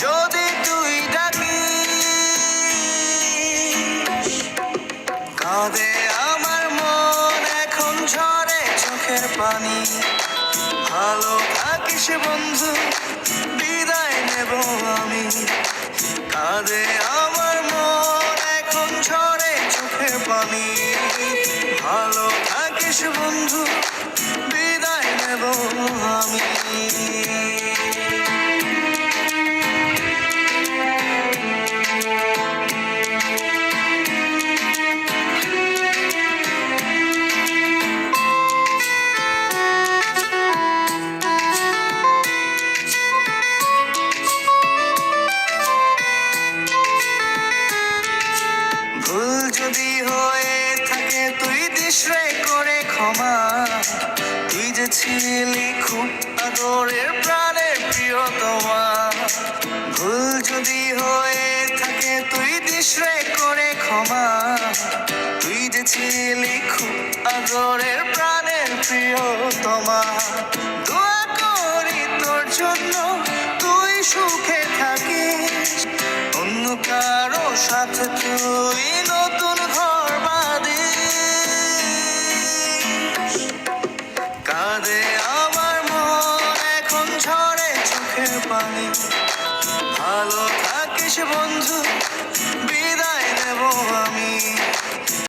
যদি তুই ডাকিস। কাঁদে আমার মন এখন ঝরে চোখের পানি। ভালো থাকিস বন্ধু, বিদায় নেব আমি। কাঁদে আমার মন এখন ঝরে চোখের পানি। ভালো থাকিস বন্ধু, বিদায় নেব আমি। ভুল যদি হয়ে থাকে তুই দিস রে করে ক্ষমা। তুই যে ছিলি খুব আদরের প্রাণের প্রিয়তমা। ভুল যদি হয়ে থাকে তুই দিস রে করে ক্ষমা। তুই যে ছিলি খুব আদরের প্রাণের প্রিয়তমা। দোয়া করি তোর জন্য তুই সুখে থাকিস। অন্য কারো সাথে তুই নতুন ঘর বাঁধিস। কাঁদে আমার মন এখন ঝরে চোখের পানি। ভালো থাকিস বন্ধু, বিদায় নেব আমি।